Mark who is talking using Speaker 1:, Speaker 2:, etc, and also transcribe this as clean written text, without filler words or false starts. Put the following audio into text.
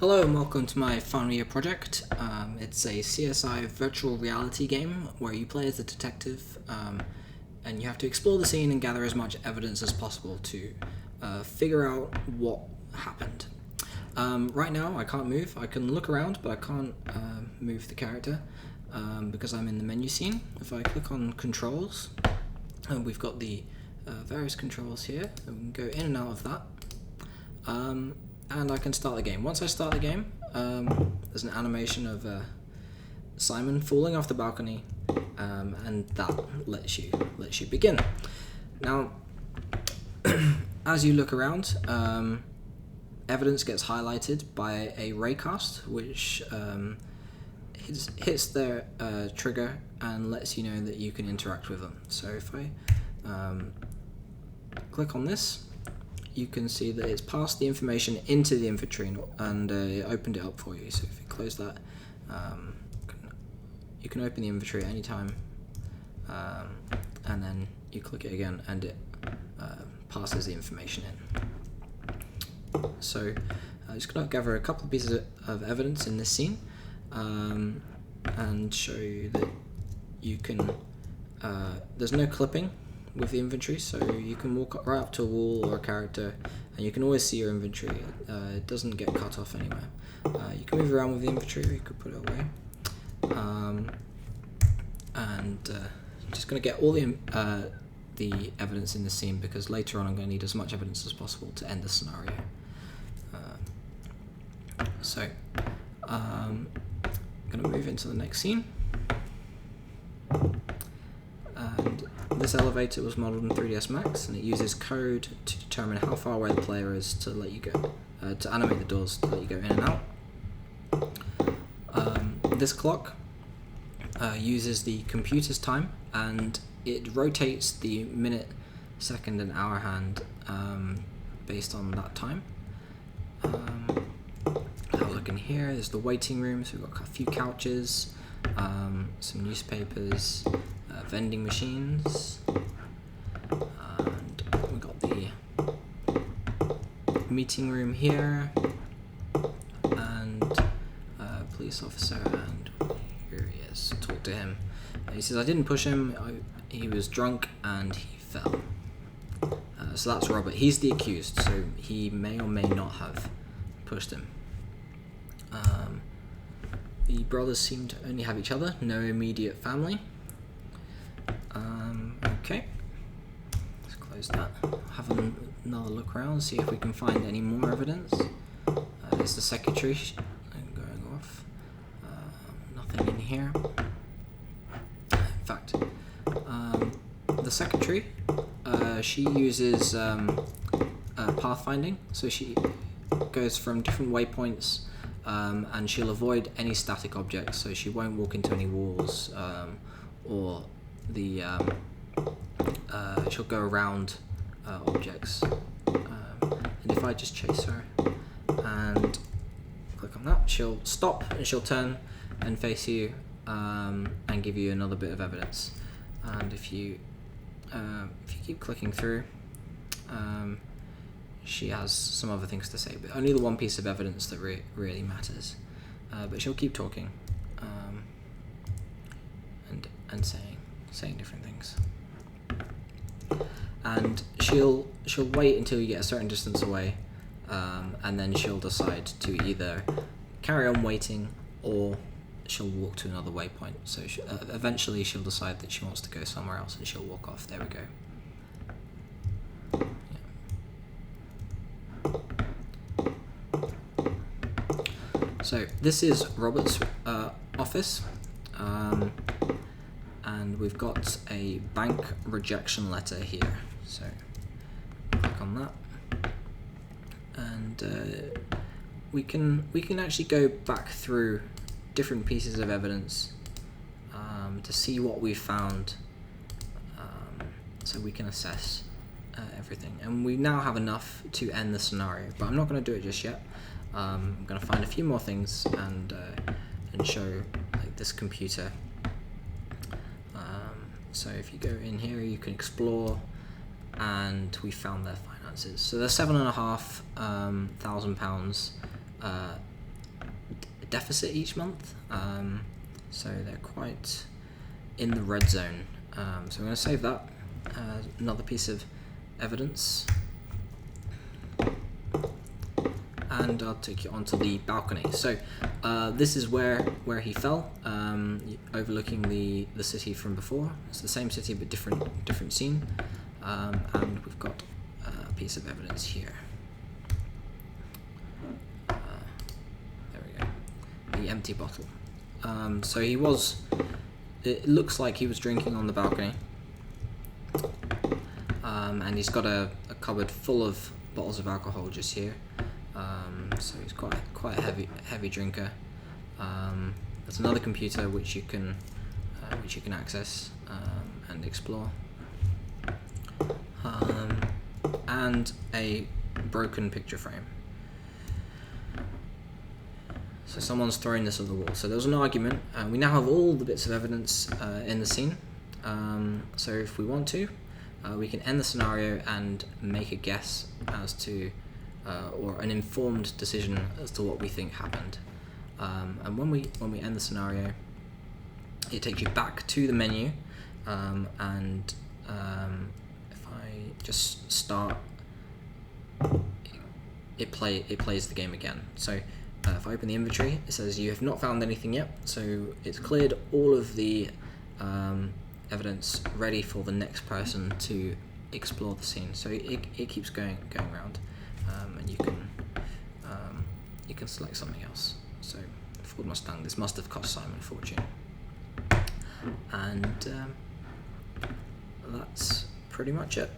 Speaker 1: Hello and welcome to my final year project. It's a CSI virtual reality game where you play as a detective and you have to explore the scene and gather as much evidence as possible to figure out what happened. Right now I can't move. I can look around but I can't move the character because I'm in the menu scene. If I click on controls, we've got the various controls here and we can go in and out of that. And I can start the game. Once I start the game, there's an animation of Simon falling off the balcony, and that lets you begin. Now, as you look around, evidence gets highlighted by a raycast, which hits their trigger and lets you know that you can interact with them. So if I click on this, you can see that it's passed the information into the inventory and it opened it up for you. So if you close that, you can open the inventory at any time, and then you click it again and it passes the information in. So I'm just going to gather a couple of pieces of evidence in this scene and show you that you can, there's no clipping with the inventory, so you can walk right up to a wall or a character and you can always see your inventory. It doesn't get cut off anywhere. You can move around with the inventory, or you could put it away. I'm just going to get all the evidence in the scene because later on I'm going to need as much evidence as possible to end the scenario. I'm going to move into the next scene. And this elevator was modeled in 3ds Max, and it uses code to determine how far away the player is to let you go, to animate the doors to let you go in and out. This clock uses the computer's time, and it rotates the minute, second, and hour hand based on that time. Have a look in here. There's the waiting room, so we've got a few couches, some newspapers, vending machines, and we've got the meeting room here, and a police officer, and here he is. Talk to him. He says, I didn't push him, he was drunk and he fell. So that's Robert. He's the accused, so he may or may not have pushed him. The brothers seem to only have each other, no immediate family. Okay, let's close that. Have another look around, see if we can find any more evidence. There's the secretary going off. Nothing in here. In fact, the secretary, she uses pathfinding, so she goes from different waypoints, and she'll avoid any static objects, so she won't walk into any walls, or the she'll go around objects. And if I just chase her and click on that, she'll stop and she'll turn and face you and give you another bit of evidence. And if you keep clicking through, she has some other things to say, but only the one piece of evidence that really matters. But she'll keep talking and saying different things. And she'll wait until you get a certain distance away, and then she'll decide to either carry on waiting or she'll walk to another waypoint. So eventually she'll decide that she wants to go somewhere else and she'll walk off. There we go. So this is Robert's office, and we've got a bank rejection letter here. So click on that, and we can actually go back through different pieces of evidence to see what we found, so we can assess everything. And we now have enough to end the scenario, but I'm not going to do it just yet. I'm going to find a few more things and show like this computer. So if you go in here, you can explore, and we found their finances. So they're £7,500 deficit each month, so they're quite in the red zone. So I'm going to save that as another piece of evidence, and I'll take you onto the balcony. So this is where he fell, overlooking the city from before. It's the same city but different scene, and we've got a piece of evidence here. There we go, the empty bottle. So it looks like he was drinking on the balcony, and he's got a cupboard full of bottles of alcohol just here. So he's quite a heavy drinker. There's another computer which you can access and explore, and a broken picture frame. So someone's throwing this at the wall. So there was an argument. We now have all the bits of evidence in the scene. So if we want to, we can end the scenario and make a guess as to, or an informed decision as to what we think happened. And when we end the scenario, it takes you back to the menu, and if I just start, it plays the game again. So if I open the inventory, it says you have not found anything yet, so it's cleared all of the evidence ready for the next person to explore the scene. So it keeps going around, and you can select something else. So Ford Mustang, this must have cost Simon a fortune, and that's pretty much it.